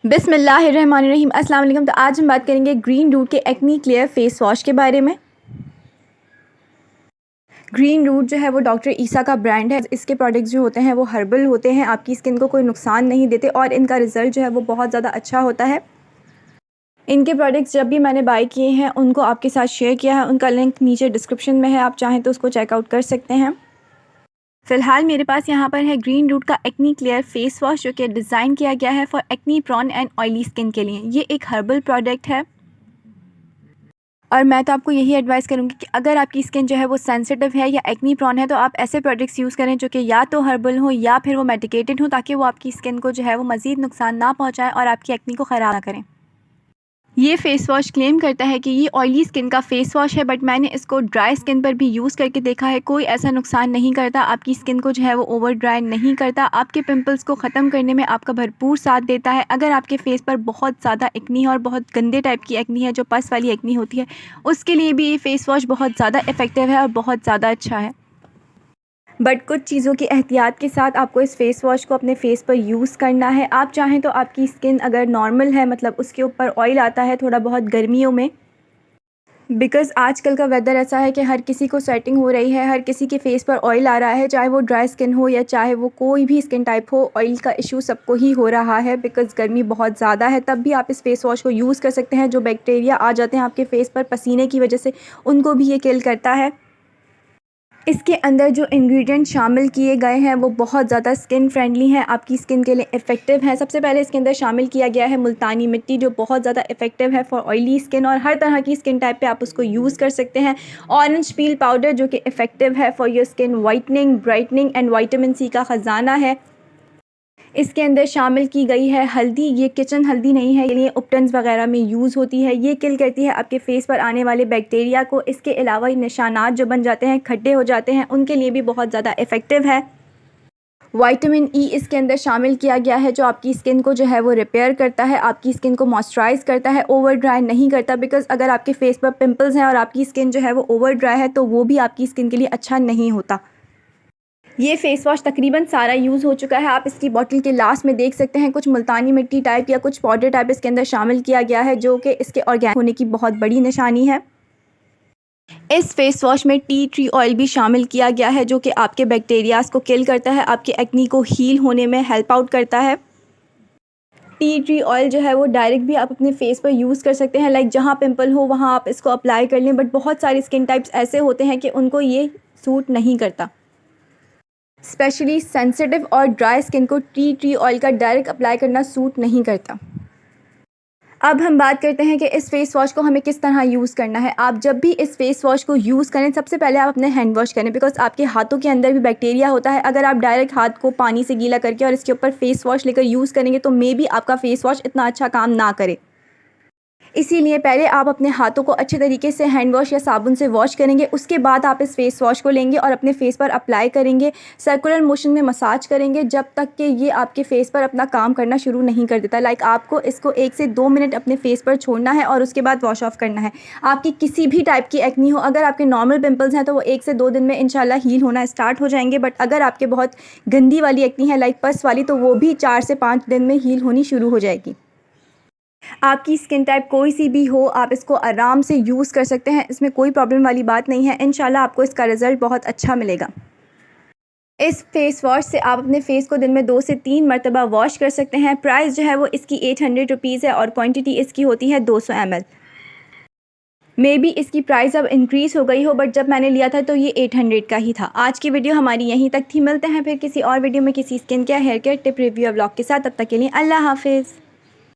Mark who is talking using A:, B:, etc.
A: बिस्मिल्लाहिर्रहमानिर्रहीम। अस्सलाम वालेकुम। तो आज हम बात करेंगे ग्रीन रूट के एक्नी क्लियर फेस वॉश के बारे में। ग्रीन रूट जो है वो डॉक्टर ईसा का ब्रांड है। इसके प्रोडक्ट्स जो होते हैं वो हर्बल होते हैं, आपकी स्किन को कोई नुकसान नहीं देते और इनका रिज़ल्ट जो है वो बहुत ज़्यादा अच्छा होता है। इनके प्रोडक्ट्स जब भी मैंने बाय किए हैं उनको आपके साथ शेयर किया है, उनका लिंक नीचे डिस्क्रिप्शन में है, आप चाहें तो उसको चेकआउट कर सकते हैं। फ़िलहाल मेरे पास यहाँ पर है ग्रीन रूट का एक्नी क्लियर फेस वॉश, जो कि डिज़ाइन किया गया है for acne prone and oily skin के लिए। ये एक हर्बल प्रोडक्ट है और मैं तो आपको यही एडवाइस करूँगी कि अगर आपकी स्किन जो है वो सेंसिटिव है या एक्नी प्रॉन है तो आप ऐसे प्रोडक्ट्स यूज़ करें जो कि या तो हर्बल हो या फिर वो मेडिकेटेड हो, ताकि वो आपकी स्किन को जो है वो मज़ीद नुकसान ना पहुँचाएँ और आपकी एक्नी को ख़राब ना करें। ये फ़ेस वॉश क्लेम करता है कि ये ऑयली स्किन का फ़ेस वॉश है, बट मैंने इसको ड्राई स्किन पर भी यूज़ करके देखा है, कोई ऐसा नुकसान नहीं करता, आपकी स्किन को जो है वो ओवर ड्राई नहीं करता, आपके पिंपल्स को ख़त्म करने में आपका भरपूर साथ देता है। अगर आपके फ़ेस पर बहुत ज़्यादा एक्नी है और बहुत गंदे टाइप की एक्नी है, जो पस वाली एक्नी होती है, उसके लिए भी ये फ़ेस वॉश बहुत ज़्यादा इफ़ेक्टिव है और बहुत ज़्यादा अच्छा है। बट कुछ चीज़ों की एहतियात के साथ आपको इस फ़ेस वॉश को अपने फ़ेस पर यूज़ करना है। आप चाहें तो आपकी स्किन अगर नॉर्मल है, मतलब उसके ऊपर ऑयल आता है थोड़ा बहुत गर्मियों में, बिकॉज़ आजकल का वेदर ऐसा है कि हर किसी को स्वेटिंग हो रही है, हर किसी के फ़ेस पर ऑयल आ रहा है, चाहे वो ड्राई स्किन हो या चाहे वो कोई भी स्किन टाइप हो, ऑयल का इशू सबको ही हो रहा है बिकॉज़ गर्मी बहुत ज़्यादा है। तब भी आप इस फ़ेस वॉश को यूज़ कर सकते हैं। जो बैक्टीरिया आ जाते हैं आपके फ़ेस पर पसीने की वजह से, उनको भी ये किल करता है। इसके अंदर जो इंग्रेडिएंट शामिल किए गए हैं वो बहुत ज़्यादा स्किन फ्रेंडली हैं, आपकी स्किन के लिए इफ़ेक्टिव हैं। सबसे पहले इसके अंदर शामिल किया गया है मुल्तानी मिट्टी, जो बहुत ज़्यादा इफ़ेक्टिव है फॉर ऑयली स्किन और हर तरह की स्किन टाइप पे आप उसको यूज़ कर सकते हैं। ऑरेंज पील पाउडर, जो कि इफ़ेक्टिव है for your skin whitening, brightening and vitamin C का ख़जाना है। इसके अंदर शामिल की गई है हल्दी, ये किचन हल्दी नहीं है, ये उपटन्स वगैरह में यूज़ होती है। ये किल करती है आपके फेस पर आने वाले बैक्टीरिया को। इसके अलावा निशानात जो बन जाते हैं, खड्डे हो जाते हैं, उनके लिए भी बहुत ज़्यादा इफ़ेक्टिव है। विटामिन ई इसके अंदर शामिल किया गया है, जो आपकी स्किन को जो है वो रिपेयर करता है, आपकी स्किन को मॉइस्चराइज़ करता है, ओवर ड्राई नहीं करता। बिकॉज़ अगर आपके फेस पर पिंपल्स हैं और आपकी स्किन जो है वो ओवर ड्राई है तो वो भी आपकी स्किन के लिए अच्छा नहीं होता। ये फ़ेस वॉश तकरीबन सारा यूज़ हो चुका है। आप इसकी बॉटल के लास्ट में देख सकते हैं कुछ मुल्तानी मिट्टी टाइप या कुछ पाउडर टाइप इसके अंदर शामिल किया गया है, जो कि इसके ऑर्गेनिक होने की बहुत बड़ी निशानी है। इस फ़ेस वॉश में टी ट्री ऑयल भी शामिल किया गया है, जो कि आपके बैक्टीरियाज़ को किल करता है, आपके एक्नी को हील होने में हेल्प आउट करता है। टी ट्री ऑयल जो है वो डायरेक्ट भी आप अपने फेस पर यूज़ कर सकते हैं, लाइक जहाँ पिंपल हो वहाँ आप इसको अप्लाई कर लें। बट बहुत सारे स्किन टाइप्स ऐसे होते हैं कि उनको ये सूट नहीं करता। स्पेशली सेंसिटिव और ड्राई स्किन को टी ट्री ऑयल का डायरेक्ट अप्लाई करना सूट नहीं करता। अब हम बात करते हैं कि इस फ़ेस वॉश को हमें किस तरह यूज़ करना है। आप जब भी इस फ़ेस वॉश को यूज़ करें, सबसे पहले आप अपने हैंड वॉश करें, बिकॉज़ आपके हाथों के अंदर भी बैक्टीरिया होता है। अगर आप डायरेक्ट हाथ को पानी से गीला करके और इसके ऊपर फ़ेस वॉश लेकर यूज़ करेंगे तो मे बी आपका फ़ेस वॉश इतना अच्छा काम ना करे। इसीलिए पहले आप अपने हाथों को अच्छे तरीके से हैंड वॉश या साबुन से वॉश करेंगे, उसके बाद आप इस फेस वॉश को लेंगे और अपने फेस पर अप्लाई करेंगे, सर्कुलर मोशन में मसाज करेंगे जब तक कि ये आपके फेस पर अपना काम करना शुरू नहीं कर देता। लाइक आपको इसको 1 से 2 मिनट अपने फेस पर छोड़ना है और उसके बाद वॉश ऑफ करना है। आपकी किसी भी टाइप की एक्नी हो, अगर आपके नॉर्मल पिंपल्स हैं तो वो 1 से 2 दिन में इंशाल्लाह हील होना स्टार्ट हो जाएंगे, बट अगर आपके बहुत गंदी वाली एक्नी है, लाइक पस वाली, तो वो भी 4 से 5 दिन में हील होनी शुरू हो जाएगी। आपकी स्किन टाइप कोई सी भी हो, आप इसको आराम से यूज़ कर सकते हैं, इसमें कोई प्रॉब्लम वाली बात नहीं है। इंशाल्लाह आपको इसका रिज़ल्ट बहुत अच्छा मिलेगा। इस फेस वॉश से आप अपने फेस को दिन में 2 से 3 मरतबा वॉश कर सकते हैं। प्राइस जो है वो इसकी 800 रुपीज़ है और क्वांटिटी इसकी होती है 200 ml। मे बी इसकी प्राइस अब इंक्रीज़ हो गई हो, बट जब मैंने लिया था तो ये 800 का ही था। आज की वीडियो हमारी यहीं तक थी। मिलते हैं फिर किसी और वीडियो में किसी skin care, hair care tip, review या व्लॉग के साथ। तब तक के लिए अल्लाह हाफिज़।